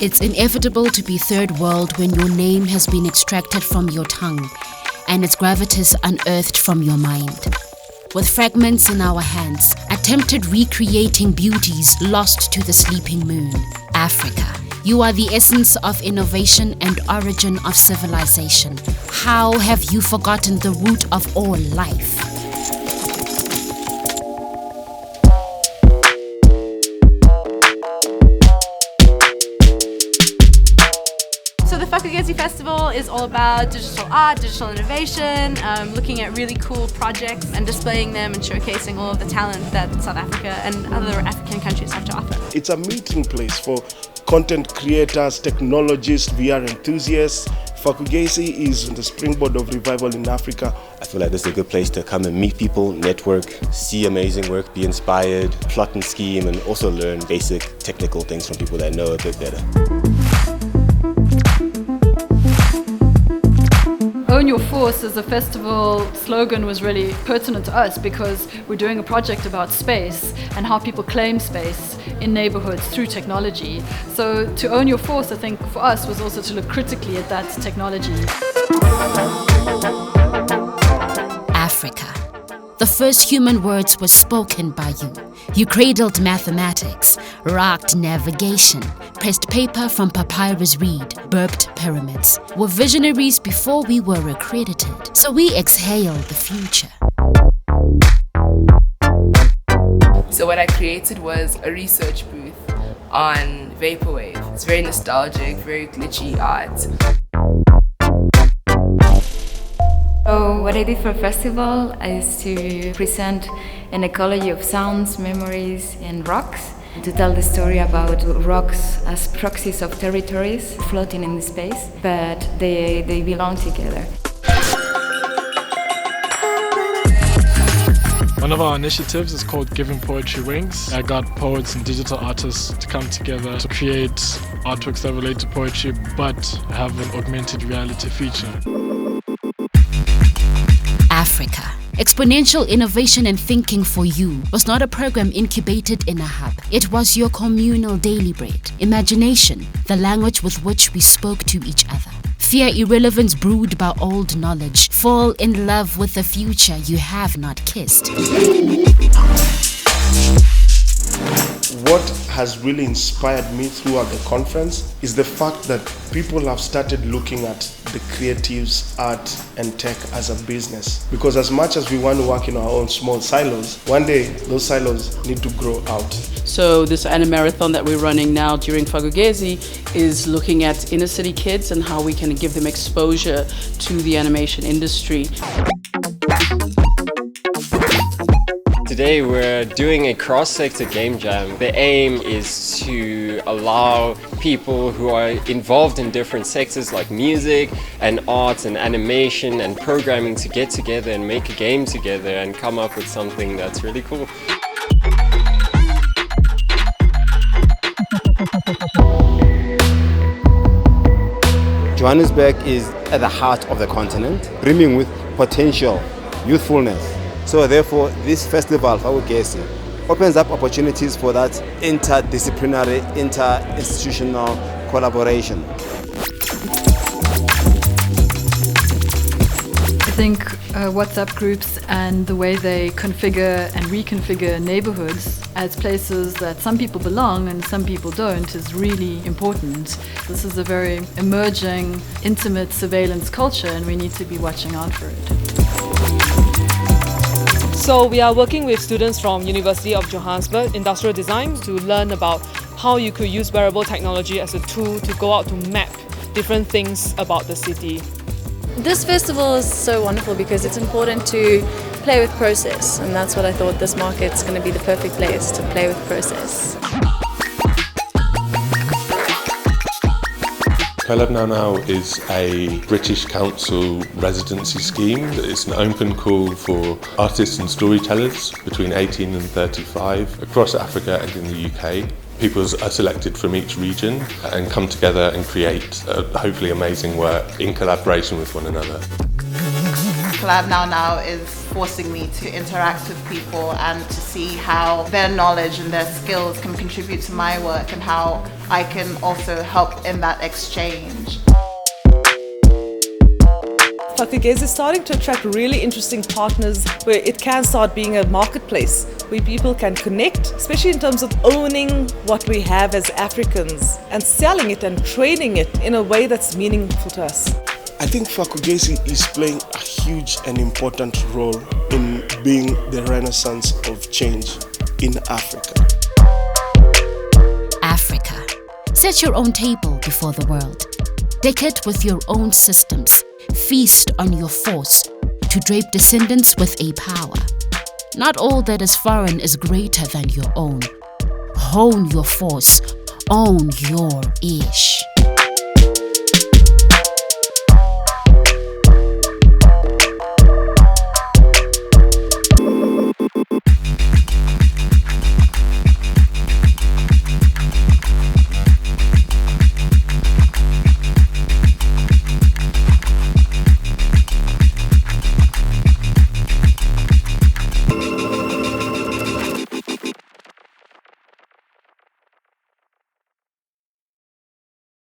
It's inevitable to be third world when your name has been extracted from your tongue and its gravitas unearthed from your mind. With fragments in our hands, attempted recreating beauties lost to the sleeping moon. Africa, you are the essence of innovation and origin of civilization. How have you forgotten the root of all life? So the Faku'gesi Festival is all about digital art, digital innovation, looking at really cool projects and displaying them and showcasing all of the talent that South Africa and other African countries have to offer. It's a meeting place for content creators, technologists, VR enthusiasts. Faku'gesi is the springboard of revival in Africa. I feel like this is a good place to come and meet people, network, see amazing work, be inspired, plot and scheme, and also learn basic technical things from people that know a bit better. Own Your Force as a festival slogan was really pertinent to us because we're doing a project about space and how people claim space in neighborhoods through technology. So to own your force, I think for us was also to look critically at that technology. Africa. The first human words were spoken by you. You cradled mathematics, rocked navigation, pressed paper from papyrus reed, burped pyramids. Were visionaries before we were accredited, so we exhaled the future. So what I created was a research booth on Vaporwave. It's very nostalgic, very glitchy art. So what I did for the festival is to present an ecology of sounds, memories and rocks, to tell the story about rocks as proxies of territories floating in space, but they belong together. One of our initiatives is called Giving Poetry Wings. I got poets and digital artists to come together to create artworks that relate to poetry but have an augmented reality feature. Africa. Exponential innovation and thinking for you was not a program incubated in a hub. It was your communal daily bread. Imagination, the language with which we spoke to each other. Fear irrelevance brewed by old knowledge. Fall in love with the future you have not kissed. What has really inspired me throughout the conference is the fact that people have started looking at the creatives, art and tech as a business. Because as much as we want to work in our own small silos, one day those silos need to grow out. So this marathon that we're running now during Faku'gesi is looking at inner city kids and how we can give them exposure to the animation industry. Today we're doing a cross-sector game jam. The aim is to allow people who are involved in different sectors like music and art and animation and programming to get together and make a game together and come up with something that's really cool. Johannesburg is at the heart of the continent, brimming with potential, youthfulness. So therefore, this festival, Faku'gesi, opens up opportunities for that interdisciplinary, inter-institutional collaboration. I think WhatsApp groups and the way they configure and reconfigure neighborhoods as places that some people belong and some people don't is really important. This is a very emerging, intimate surveillance culture and we need to be watching out for it. So we are working with students from University of Johannesburg Industrial Design to learn about how you could use wearable technology as a tool to go out to map different things about the city. This festival is so wonderful because it's important to play with process, and that's what I thought this market's going to be the perfect place to play with process. Collab Now Now is a British Council residency scheme. It's an open call for artists and storytellers between 18 and 35 across Africa and in the UK. People are selected from each region and come together and create hopefully amazing work in collaboration with one another. Collab Now Now is forcing me to interact with people and to see how their knowledge and their skills can contribute to my work and how I can also help in that exchange. Faku'gesi is starting to attract really interesting partners where it can start being a marketplace where people can connect, especially in terms of owning what we have as Africans and selling it and trading it in a way that's meaningful to us. I think Faku'gesi is playing a huge and important role in being the renaissance of change in Africa. Africa. Set your own table before the world. Deck it with your own systems. Feast on your force to drape descendants with a power. Not all that is foreign is greater than your own. Hone your force. Own your ish.